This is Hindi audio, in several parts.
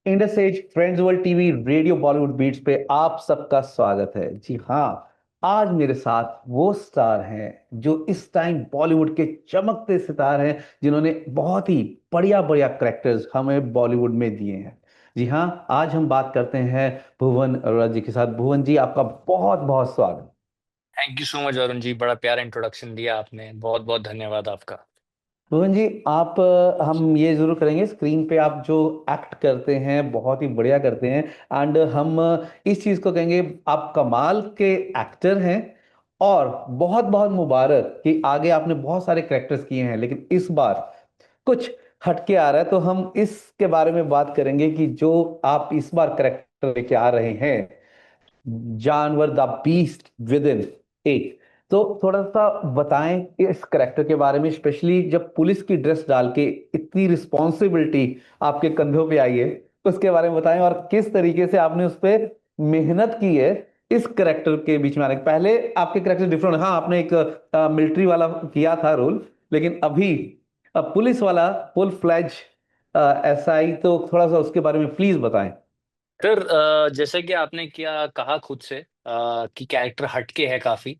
Indus Age Friends World TV Radio Bollywood Beats पे आप सबका स्वागत है। जी हाँ, आज मेरे साथ वो स्टार हैं जो इस टाइम बॉलीवुड के चमकते सितार हैं, जिन्होंने बहुत ही बढ़िया बढ़िया करेक्टर्स हमें बॉलीवुड में दिए हैं। जी हाँ, आज हम बात करते हैं भुवन अरोड़ा जी के साथ। भुवन जी, आपका बहुत बहुत स्वागत। Thank you so much Arun ji, बड़ा प्यारा इंट्रोडक्शन दिया आपने। बहुत बहुत धन्यवाद आपका। भुवन जी, आप हम ये जरूर करेंगे, स्क्रीन पे आप जो एक्ट करते हैं बहुत ही बढ़िया करते हैं। एंड हम इस चीज को कहेंगे, आप कमाल के एक्टर हैं। और बहुत बहुत मुबारक कि आगे आपने बहुत सारे करेक्टर्स किए हैं, लेकिन इस बार कुछ हटके आ रहा है। तो हम इसके बारे में बात करेंगे कि जो आप इस बार करेक्टर लेके आ रहे हैं, जानवर द बीस्ट विद इन एक। तो थोड़ा सा बताएं इस करेक्टर के बारे में, स्पेशली जब पुलिस की ड्रेस डाल के इतनी रिस्पॉन्सिबिलिटी आपके कंधों पे आई है, उसके बारे में बताएं। और किस तरीके से आपने उस पर मेहनत की है इस करेक्टर के बीच में आने के पहले। आपके करेक्टर डिफरेंट, हाँ, आपने एक मिलिट्री वाला किया था रोल, लेकिन अभी पुलिस वाला फुल फ्लैज एसआई। तो थोड़ा सा उसके बारे में प्लीज बताएं। सर, जैसे कि आपने क्या कहा खुद से कि कैरेक्टर हटके है काफी।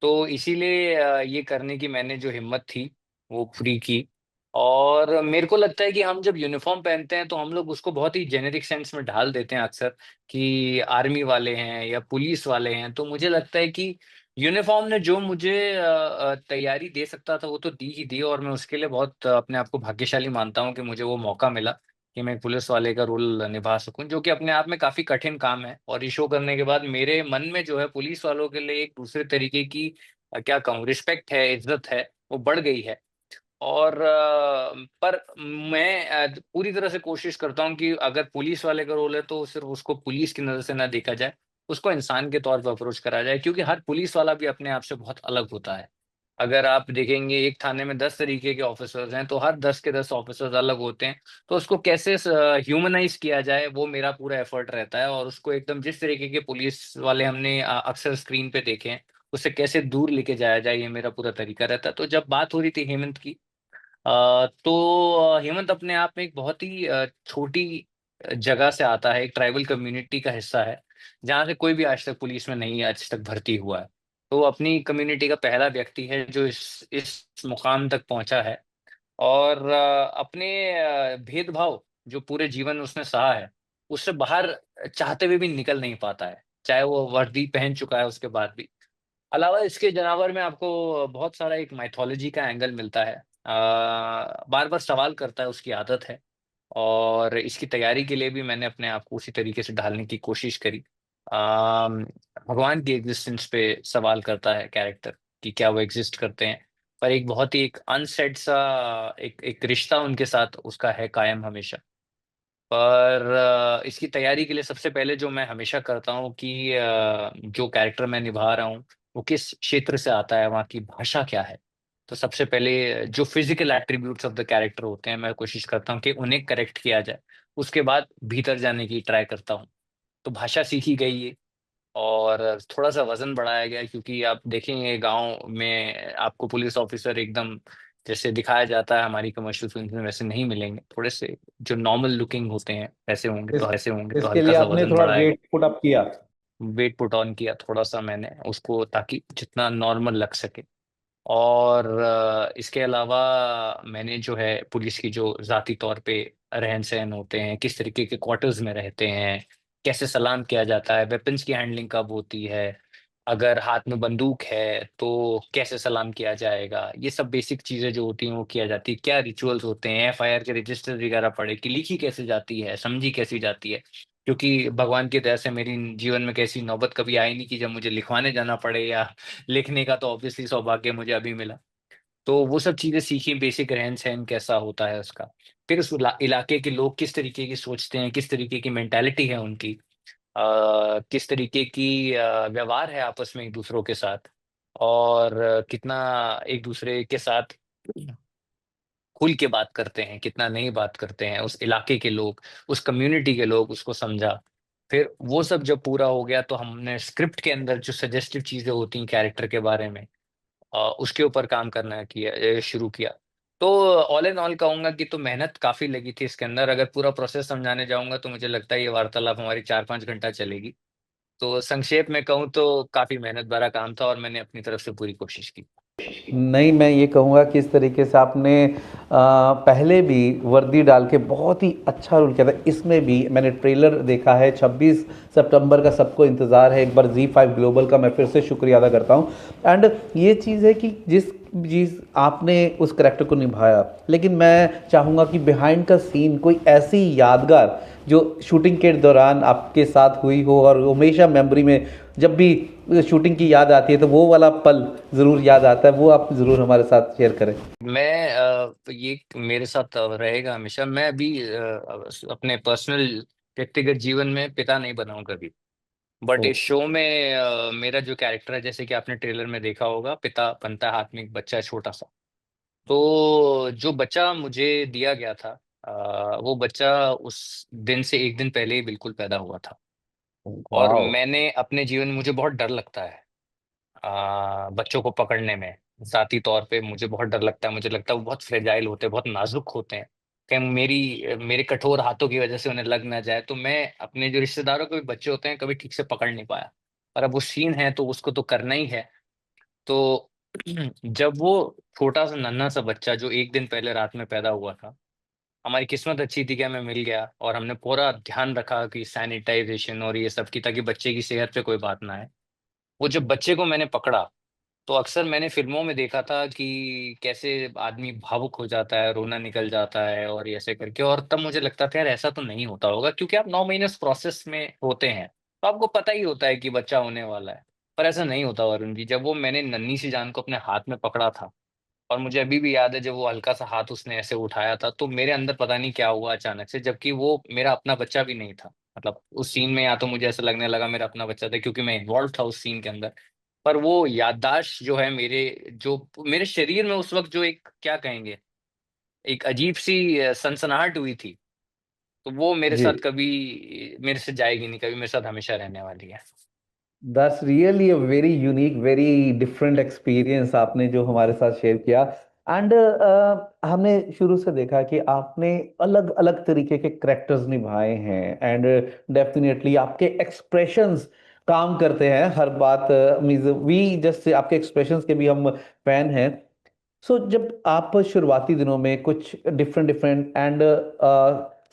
तो इसीलिए ये करने की मैंने जो हिम्मत थी वो पूरी की। और मेरे को लगता है कि हम जब यूनिफॉर्म पहनते हैं तो हम लोग उसको बहुत ही जेनेरिक सेंस में ढाल देते हैं अक्सर, कि आर्मी वाले हैं या पुलिस वाले हैं। तो मुझे लगता है कि यूनिफॉर्म ने जो मुझे तैयारी दे सकता था वो तो दी ही दी, और मैं उसके लिए बहुत अपने आप को भाग्यशाली मानता हूँ कि मुझे वो मौका मिला कि मैं एक पुलिस वाले का रोल निभा सकूं, जो कि अपने आप में काफी कठिन काम है। और ये शो करने के बाद मेरे मन में जो है पुलिस वालों के लिए एक दूसरे तरीके की क्या कहूँ, रिस्पेक्ट है, इज्जत है, वो बढ़ गई है। और पर मैं पूरी तरह से कोशिश करता हूँ कि अगर पुलिस वाले का रोल है तो सिर्फ उसको पुलिस की नजर से ना देखा जाए, उसको इंसान के तौर पर अप्रोच करा जाए, क्योंकि हर पुलिस वाला भी अपने आप से बहुत अलग होता है। अगर आप देखेंगे एक थाने में 10 तरीके के ऑफिसर्स हैं तो हर 10 के 10 ऑफिसर्स अलग होते हैं। तो उसको कैसे ह्यूमनाइज किया जाए वो मेरा पूरा एफर्ट रहता है, और उसको एकदम जिस तरीके के पुलिस वाले हमने अक्सर स्क्रीन पे देखे हैं उससे कैसे दूर लेके जाया जाए, ये मेरा पूरा तरीका रहता है। तो जब बात हो रही थी हेमंत की, तो हेमंत अपने आप में एक बहुत ही छोटी जगह से आता है, एक ट्राइबल कम्युनिटी का हिस्सा है, जहाँ से कोई भी आज तक पुलिस में नहीं आज तक भर्ती हुआ है। तो वो अपनी कम्युनिटी का पहला व्यक्ति है जो इस मुकाम तक पहुंचा है। और अपने भेदभाव जो पूरे जीवन में उसने सहा है, उससे बाहर चाहते हुए भी निकल नहीं पाता है, चाहे वो वर्दी पहन चुका है उसके बाद भी। अलावा इसके जानवर में आपको बहुत सारा एक माइथोलॉजी का एंगल मिलता है। बार बार सवाल करता है, उसकी आदत है। और इसकी तैयारी के लिए भी मैंने अपने आप को उसी तरीके से ढालने की कोशिश करी। भगवान की एग्जिस्टेंस पे सवाल करता है कैरेक्टर, कि क्या वो एग्जिस्ट करते हैं। पर एक बहुत ही एक अनसेड सा एक एक रिश्ता उनके साथ उसका है कायम हमेशा। पर इसकी तैयारी के लिए सबसे पहले जो मैं हमेशा करता हूँ कि जो कैरेक्टर मैं निभा रहा हूँ वो किस क्षेत्र से आता है, वहाँ की भाषा क्या है। तो सबसे पहले जो physical attributes of the character होते हैं मैं कोशिश करता हूँ कि उन्हें करेक्ट किया जाए। उसके बाद भीतर जाने की ट्राई करता हूँ। तो भाषा सीखी गई है, और थोड़ा सा वजन बढ़ाया गया है, क्योंकि आप देखेंगे गांव में आपको पुलिस ऑफिसर एकदम जैसे दिखाया जाता है हमारी कमर्शियल फिल्म में वैसे नहीं मिलेंगे। थोड़े से जो नॉर्मल लुकिंग होते हैं इस, वैसे होंगे, तो इसके हल्का लिए सा आपने वजन थोड़ा बढ़ाया गया। वेट पुट अप किया। वेट पुट ऑन किया थोड़ा सा मैंने उसको, ताकि जितना नॉर्मल लग सके। और इसके अलावा मैंने जो है पुलिस की जो जाती तौर पे रहन सहन होते हैं, किस तरीके के क्वार्टर्स में रहते हैं, कैसे सलाम किया जाता है, वेपन्स की हैंडलिंग कब होती है, अगर हाथ में बंदूक है तो कैसे सलाम किया जाएगा, ये सब बेसिक चीजें जो होती हैं वो किया जाती है। क्या रिचुअल्स होते हैं, एफआईआर के रजिस्टर वगैरह पढ़े कि लिखी कैसे जाती है, समझी कैसी जाती है। क्योंकि भगवान की दया से मेरी जीवन में कैसी नौबत कभी आई नहीं कि जब मुझे लिखवाने जाना पड़े, या लिखने का तो ऑब्वियसली सौभाग्य मुझे अभी मिला। तो वो सब चीजें सीखी, बेसिक रहन सहन कैसा होता है उसका। फिर उस इलाके के लोग किस तरीके की सोचते हैं, किस तरीके की मेंटालिटी है उनकी, किस तरीके की व्यवहार है आपस में एक दूसरों के साथ, और कितना एक दूसरे के साथ खुल के बात करते हैं, कितना नहीं बात करते हैं उस इलाके के लोग, उस कम्युनिटी के लोग, उसको समझा। फिर वो सब जब पूरा हो गया तो हमने स्क्रिप्ट के अंदर जो सजेस्टिव चीजें होती हैं कैरेक्टर के बारे में, उसके ऊपर काम करना शुरू किया। तो ऑल एंड ऑल कहूंगा कि तो मेहनत काफी लगी थी इसके अंदर। अगर पूरा प्रोसेस समझाने जाऊंगा तो मुझे लगता है ये वार्तालाप हमारी 4-5 घंटा चलेगी। तो संक्षेप में कहूँ तो काफी मेहनत भरा काम था और मैंने अपनी तरफ से पूरी कोशिश की। नहीं, मैं ये कहूँगा कि इस तरीके से आपने पहले भी वर्दी डाल के बहुत ही अच्छा रोल किया था। इसमें भी मैंने ट्रेलर देखा है। 26 सितंबर का सबको इंतज़ार है। एक बार Z5 ग्लोबल का मैं फिर से शुक्रिया अदा करता हूँ। एंड ये चीज़ है कि जिस आपने उस करेक्टर को निभाया, लेकिन मैं चाहूँगा कि बिहाइंड का सीन कोई ऐसी यादगार जो शूटिंग के दौरान आपके साथ हुई हो और हमेशा मेमोरी में, जब भी शूटिंग की याद आती है तो वो वाला पल ज़रूर याद आता है, वो आप ज़रूर हमारे साथ शेयर करें। मैं ये मेरे साथ रहेगा हमेशा। मैं अभी अपने पर्सनल व्यक्तिगत जीवन में पिता नहीं बना हूं कभी। बट ओ। इस शो में मेरा जो कैरेक्टर है, जैसे कि आपने ट्रेलर में देखा होगा, पिता बनता है, हाथ में एक बच्चा है छोटा सा। तो जो बच्चा मुझे दिया गया था, वो बच्चा उस दिन से एक दिन पहले ही बिल्कुल पैदा हुआ था। और वाह। मैंने अपने जीवन में, मुझे बहुत डर लगता है बच्चों को पकड़ने में। ज़ाती तौर पे मुझे बहुत डर लगता है। मुझे लगता है वो बहुत फ्रेजाइल होते हैं, बहुत नाजुक होते हैं। कहीं मेरे कठोर हाथों की वजह से उन्हें लग ना जाए। तो मैं अपने जो रिश्तेदारों के भी बच्चे होते हैं कभी ठीक से पकड़ नहीं पाया। और अब वो सीन है तो उसको तो करना ही है। तो जब वो छोटा सा नन्हा सा बच्चा जो एक दिन पहले रात में पैदा हुआ था, हमारी किस्मत अच्छी थी कि हमें मिल गया और हमने पूरा ध्यान रखा कि सैनिटाइजेशन और ये सब की, ताकि बच्चे की सेहत पे कोई बात ना आए। वो जब बच्चे को मैंने पकड़ा, तो अक्सर मैंने फ़िल्मों में देखा था कि कैसे आदमी भावुक हो जाता है, रोना निकल जाता है और ये ऐसे करके। और तब मुझे लगता था यार ऐसा तो नहीं होता होगा, क्योंकि आप 9 महीने उस प्रोसेस में होते हैं, तो आपको पता ही होता है कि बच्चा होने वाला है। पर ऐसा नहीं होता वरुण जी। जब वो मैंने नन्ही सी जान को अपने हाथ में पकड़ा था, और मुझे अभी भी याद है जब वो हल्का सा हाथ उसने ऐसे उठाया था, तो मेरे अंदर पता नहीं क्या हुआ अचानक से, जबकि वो मेरा अपना बच्चा भी नहीं था। मतलब उस सीन में या तो मुझे ऐसा लगने लगा मेरा अपना बच्चा था, क्योंकि मैं इन्वॉल्व था उस सीन के अंदर। पर वो याददाश्त जो है मेरे, जो मेरे शरीर में उस वक्त जो एक क्या कहेंगे, एक अजीब सी सनसनाहट हुई थी, तो वो मेरे जी। साथ कभी, मेरे से जाएगी नहीं कभी, मेरे साथ हमेशा रहने वाली है। That's really a very unique, very different experience आपने जो हमारे साथ शेयर किया। एंड हमने शुरू से देखा कि आपने अलग अलग तरीके के करेक्टर्स निभाए हैं। एंड डेफिनेटली आपके एक्सप्रेशंस काम करते हैं हर बात। मीन्स वी जस्ट आपके एक्सप्रेशंस के भी हम फैन हैं। जब आप शुरुआती दिनों में कुछ different different and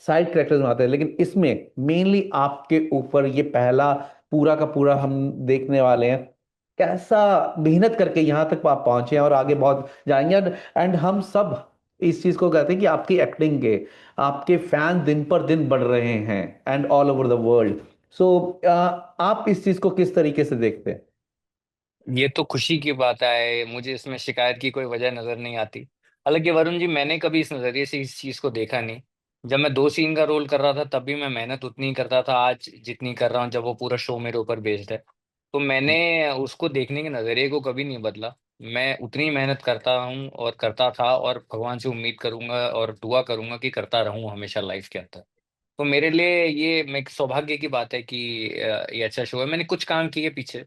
side characters बनाते हैं, लेकिन इसमें मेनली आपके ऊपर ये पहला पूरा का पूरा हम देखने वाले हैं, कैसा मेहनत करके यहाँ तक आप पहुंचे हैं और आगे बहुत जाएंगे। एंड हम सब इस चीज को कहते हैं कि आपकी एक्टिंग के आपके फैन दिन पर दिन बढ़ रहे हैं and all over the world. So आप इस चीज को किस तरीके से देखते हैं? ये तो खुशी की बात है, मुझे इसमें शिकायत की कोई वजह नजर नहीं आती। हालांकि वरुण जी, मैंने कभी इस नजरिए से इस चीज को देखा नहीं। जब मैं 2 सीन का रोल कर रहा था तब भी मैं मेहनत उतनी ही करता था आज जितनी कर रहा हूँ, जब वो पूरा शो मेरे ऊपर बेस्ड है। तो मैंने उसको देखने के नजरिए को कभी नहीं बदला। मैं उतनी ही मेहनत करता हूँ और करता था, और भगवान से उम्मीद करूंगा और दुआ करूंगा कि करता रहूं हमेशा लाइफ के अंदर। तो मेरे लिए ये मैं एक सौभाग्य की बात है कि ये अच्छा शो है। मैंने कुछ काम किए पीछे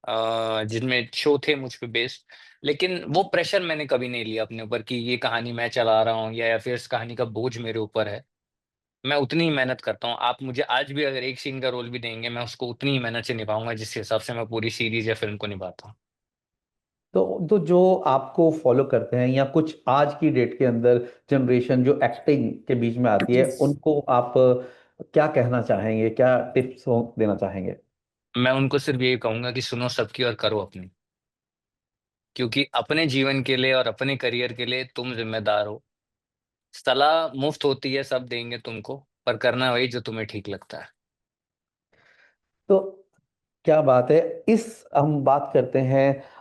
जिनमें शो थे मुझ पे बेस्ड, लेकिन वो प्रेशर मैंने कभी नहीं लिया अपने ऊपर कि ये कहानी मैं चला रहा हूँ या फिर इस कहानी का बोझ मेरे ऊपर है। मैं उतनी ही मेहनत करता हूँ। आप मुझे आज भी अगर एक सीन का रोल भी देंगे, मैं उसको उतनी ही मेहनत से निभाऊंगा जिस हिसाब से मैं पूरी सीरीज या फिल्म को निभाता हूँ। तो जो आपको फॉलो करते हैं या कुछ आज की डेट के अंदर जनरेशन जो एक्टिंग के बीच में आती है, उनको आप क्या कहना चाहेंगे, क्या टिप्स देना चाहेंगे? मैं उनको सिर्फ यही कहूंगा कि सुनो सबकी और करो अपनी। क्योंकि अपने जीवन के लिए और अपने करियर के लिए तुम जिम्मेदार हो। सलाह मुफ्त होती है, सब देंगे तुमको, पर करना वही जो तुम्हें ठीक लगता है। तो क्या बात है। इस हम बात करते हैं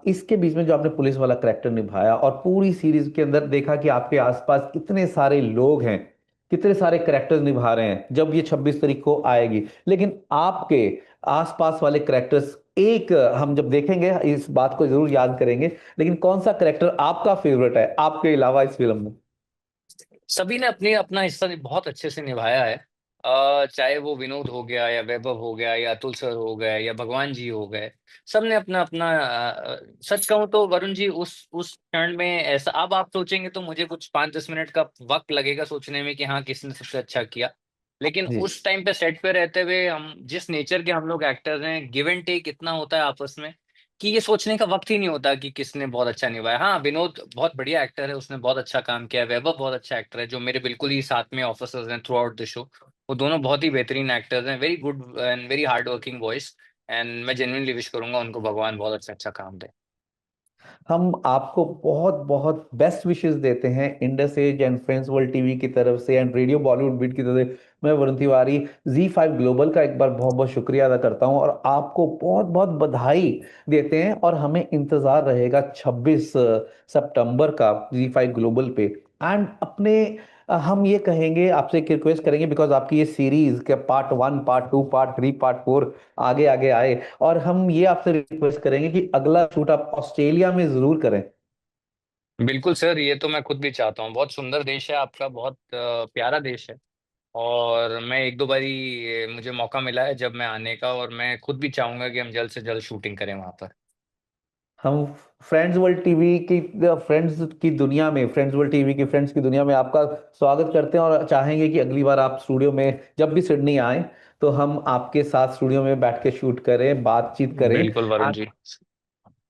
इसके बीच में जो आपने पुलिस वाला करेक्टर निभाया और पूरी सीरीज के अंदर देखा कि आपके आसपास कितने सारे लोग हैं, कितने सारे करेक्टर्स निभा रहे हैं जब ये 26 तारीख को आएगी, लेकिन आपके आसपास वाले करेक्टर्स एक हम जब देखेंगे इस बात को जरूर याद करेंगे। लेकिन कौन सा करेक्टर आपका फेवरेट है आपके अलावा इस फिल्म में? सभी ने अपने अपना हिस्सा बहुत अच्छे से निभाया है। चाहे वो विनोद हो गया या वैभव हो गया या अतुल सर हो गए या भगवान जी हो गए, सबने अपना अपना सच कहूं तो वरुण जी, उस क्षण में ऐसा, अब आप सोचेंगे तो मुझे कुछ 5-10 मिनट का वक्त लगेगा सोचने में कि हाँ किसने सबसे अच्छा किया। लेकिन जी। उस टाइम पे सेट पे रहते हुए, हम जिस नेचर के हम लोग एक्टर्स हैं, गिव एंड टेक इतना होता है आपस में कि ये सोचने का वक्त ही नहीं होता कि किसने बहुत अच्छा निभाया। हाँ, विनोद बहुत बढ़िया एक्टर है, उसने बहुत अच्छा काम किया है। वैभव बहुत अच्छा एक्टर है, जो मेरे बिल्कुल ही साथ में ऑफिसर्स हैं थ्रू आउट द शो। वो दोनों बहुत ही बेहतरीन एक्टर्स हैं, very good and very hard working voice. And मैं जेन्युइनली विश करूंगा उनको भगवान बहुत अच्छा अच्छा काम दे। हम आपको बहुत बहुत बेस्ट विशेस देते हैं Indus Age and Friends World TV की तरफ से एंड रेडियो बॉलीवुड बीट की तरफ से। मैं वरुण तिवारी Z5 ग्लोबल का एक बार बहुत बहुत शुक्रिया अदा करता हूं और आपको बहुत बहुत बधाई देते हैं। और हमें इंतजार रहेगा 26 सितंबर का Z5 ग्लोबल पे। एंड अपने हम ये कहेंगे, आपसे एक रिक्वेस्ट करेंगे, बिकॉज आपकी ये सीरीज के पार्ट 1, पार्ट 2, पार्ट 3, पार्ट 4 आगे आगे आए, और हम ये आपसे रिक्वेस्ट करेंगे कि अगला शूट आप ऑस्ट्रेलिया में जरूर करें। बिल्कुल सर, ये तो मैं खुद भी चाहता हूँ। बहुत सुंदर देश है आपका, बहुत प्यारा देश है। और मैं एक दो बारी मुझे मौका मिला है जब मैं आने का, और मैं खुद भी चाहूंगा कि हम जल्द से जल्द शूटिंग करें वहां पर। हम फ्रेंड्स वर्ल्ड टीवी की फ्रेंड्स वर्ल्ड टीवी की फ्रेंड्स की दुनिया में आपका स्वागत करते हैं और चाहेंगे कि अगली बार आप स्टूडियो में जब भी सिडनी आए तो हम आपके साथ स्टूडियो में बैठ के शूट करें, बातचीत करें। बिल्कुल वरुण And जी,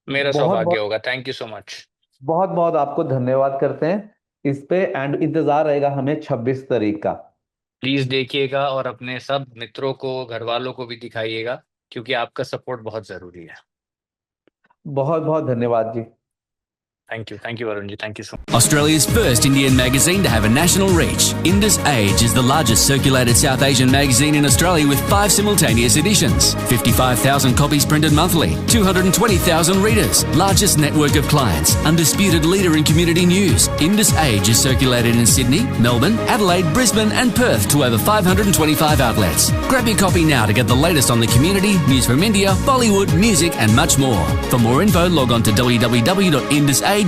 मेरा बहुत सौभाग्य बहुत होगा। Thank you so much. बहुत बहुत आपको धन्यवाद करते हैं इस पे। एंड इंतजार रहेगा हमें 26 तारीख का। प्लीज देखिएगा और अपने सब मित्रों को, घर वालों को भी दिखाइएगा, क्योंकि आपका सपोर्ट बहुत जरूरी है। बहुत बहुत धन्यवाद जी। Thank you Varun ji, thank you so Australia's first Indian magazine to have a national reach, Indus Age is the largest circulated South Asian magazine in Australia with 5 simultaneous editions, 55,000 copies printed monthly, 220,000 readers, largest network of clients, undisputed leader in community news. Indus Age is circulated in Sydney, Melbourne, Adelaide, Brisbane and Perth to over 525 outlets. Grab your copy now to get the latest on the community, news from India, Bollywood, music and much more. For more info, log on to www.indusage.com.au.